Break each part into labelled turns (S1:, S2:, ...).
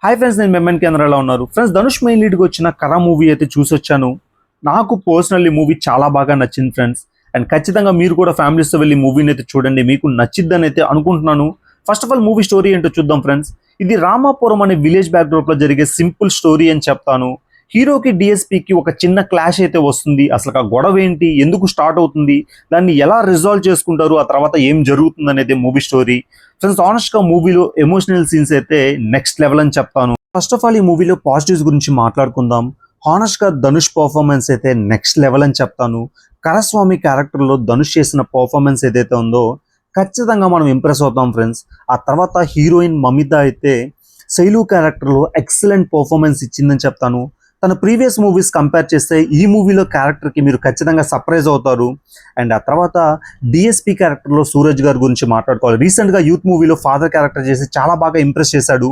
S1: Hi friends, నేను మెమ్మన్ కేంద్రాలో ఉన్నారు. Friends, Dhanush main లీడ్కి వచ్చిన కరా మూవీ అయితే చూసొచ్చాను. నాకు పర్సనల్లీ మూవీ చాలా బాగా నచ్చింది ఫ్రెండ్స్. అండ్ ఖచ్చితంగా మీరు కూడా ఫ్యామిలీస్తో వెళ్ళి మూవీని అయితే చూడండి, మీకు నచ్చిద్దని అయితే అనుకుంటున్నాను. First of all movie story ఏంటో చూద్దాం ఫ్రెండ్స్. ఇది రామాపురం అనే విలేజ్ బ్యాక్డ్రాప్లో జరిగే సింపుల్ స్టోరీ అని చెప్తాను. హీరోకి డిఎస్పీకి ఒక చిన్న క్లాష్ అయితే వస్తుంది. అసలు ఆ గొడవ ఏంటి, ఎందుకు స్టార్ట్ అవుతుంది, దాన్ని ఎలా రిజాల్వ్ చేసుకుంటారు, ఆ తర్వాత ఏం జరుగుతుంది అనేది మూవీ స్టోరీ. ఫ్రెండ్స్, ఆనెస్ట్గా మూవీలో ఎమోషనల్ సీన్స్ అయితే నెక్స్ట్ లెవెల్ అని చెప్తాను. ఫస్ట్ ఆఫ్ ఆల్ ఈ మూవీలో పాజిటివ్స్ గురించి మాట్లాడుకుందాం. హానెస్ట్గా ధనుష్ పర్ఫార్మెన్స్ అయితే నెక్స్ట్ లెవెల్ అని చెప్తాను. కరస్వామి క్యారెక్టర్లో ధనుష్ చేసిన పర్ఫార్మెన్స్ ఏదైతే ఉందో ఖచ్చితంగా మనం ఇంప్రెస్ అవుతాం ఫ్రెండ్స్. ఆ తర్వాత హీరోయిన్ మమిత అయితే శైలు క్యారెక్టర్లో ఎక్సలెంట్ పర్ఫార్మెన్స్ ఇచ్చిందని చెప్తాను. తన ప్రీవియస్ మూవీస్ కంపేర్ చేస్తే ఈ మూవీలో క్యారెక్టర్కి మీరు ఖచ్చితంగా సర్ప్రైజ్ అవుతారు. అండ్ ఆ తర్వాత డిఎస్పీ క్యారెక్టర్లో సూరజ్ గారి గురించి మాట్లాడుకోవాలి. రీసెంట్గా యూత్ మూవీలో ఫాదర్ క్యారెక్టర్ చేసి చాలా బాగా ఇంప్రెస్ చేశాడు.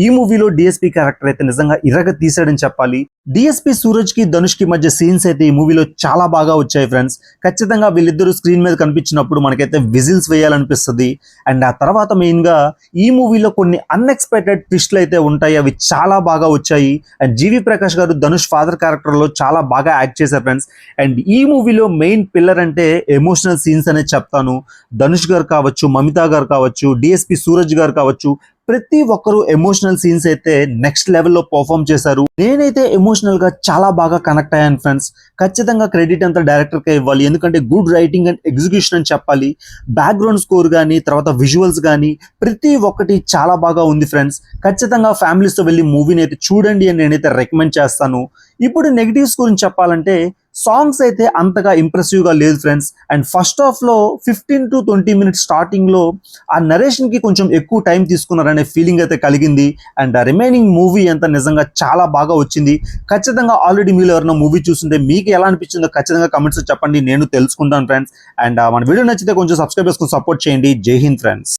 S1: ఈ మూవీలో డిఎస్పీ క్యారెక్టర్ అయితే నిజంగా ఇరగ తీశాడని చెప్పాలి. డిఎస్పీ సూరజ్కి ధనుష్కి మధ్య సీన్స్ అయితే ఈ మూవీలో చాలా బాగా వచ్చాయి ఫ్రెండ్స్. ఖచ్చితంగా వీళ్ళిద్దరూ స్క్రీన్ మీద కనిపించినప్పుడు మనకైతే విజిల్స్ వేయాలనిపిస్తుంది. అండ్ ఆ తర్వాత మెయిన్గా ఈ మూవీలో కొన్ని అన్ఎక్స్పెక్టెడ్ ట్విస్ట్లు అయితే ఉంటాయి, అవి చాలా బాగా వచ్చాయి. అండ్ జీవి ప్రకాష్ గారు ధనుష్ ఫాదర్ క్యారెక్టర్లో చాలా బాగా యాక్ట్ చేశారు ఫ్రెండ్స్. అండ్ ఈ మూవీలో మెయిన్ పిల్లర్ అంటే ఎమోషనల్ సీన్స్ అనే చెప్తాను. ధనుష్ గారు కావచ్చు, మమితా గారు కావచ్చు, డిఎస్పీ సూరజ్ గారు కావచ్చు, ప్రతి ఒక్కరు ఎమోషనల్ సీన్స్ అయితే నెక్స్ట్ లెవెల్లో పర్ఫామ్ చేశారు. నేనైతే ఎమోషనల్ గా చాలా బాగా కనెక్ట్ అయ్యాను ఫ్రెండ్స్. ఖచ్చితంగా క్రెడిట్ అంతా డైరెక్టర్కే ఇవ్వాలి, ఎందుకంటే గుడ్ రైటింగ్ అండ్ ఎగ్జిక్యూషన్ అని చెప్పాలి. బ్యాక్గ్రౌండ్ స్కోర్ కానీ, తర్వాత విజువల్స్ కానీ ప్రతి ఒక్కటి చాలా బాగా ఉంది ఫ్రెండ్స్. ఖచ్చితంగా ఫ్యామిలీస్తో వెళ్ళి మూవీని అయితే చూడండి అని నేనైతే రికమెండ్ చేస్తాను. ఇప్పుడు నెగిటివ్స్ గురించి చెప్పాలంటే సాంగ్స్ అయితే అంతగా ఇంప్రెసివ్గా లేదు ఫ్రెండ్స్. అండ్ ఫస్ట్ హాఫ్లో 15 to 20 minutes స్టార్టింగ్లో ఆ నరేషన్కి కొంచెం ఎక్కువ టైం తీసుకున్నారనే ఫీలింగ్ అయితే కలిగింది. అండ్ ఆ రిమైనింగ్ మూవీ అంతా నిజంగా చాలా బాగా వచ్చింది. ఖచ్చితంగా ఆల్రెడీ మీరు ఎవరైనా మూవీ చూస్తుంటే మీకు ఎలా అనిపించిందో ఖచ్చితంగా కమెంట్స్ చెప్పండి, నేను తెలుసుకుంటాను ఫ్రెండ్స్. అండ్ మన వీడియో నచ్చితే కొంచెం సబ్స్క్రైబ్ చేసుకుని సపోర్ట్ చేయండి. జై హింద్ ఫ్రెండ్స్.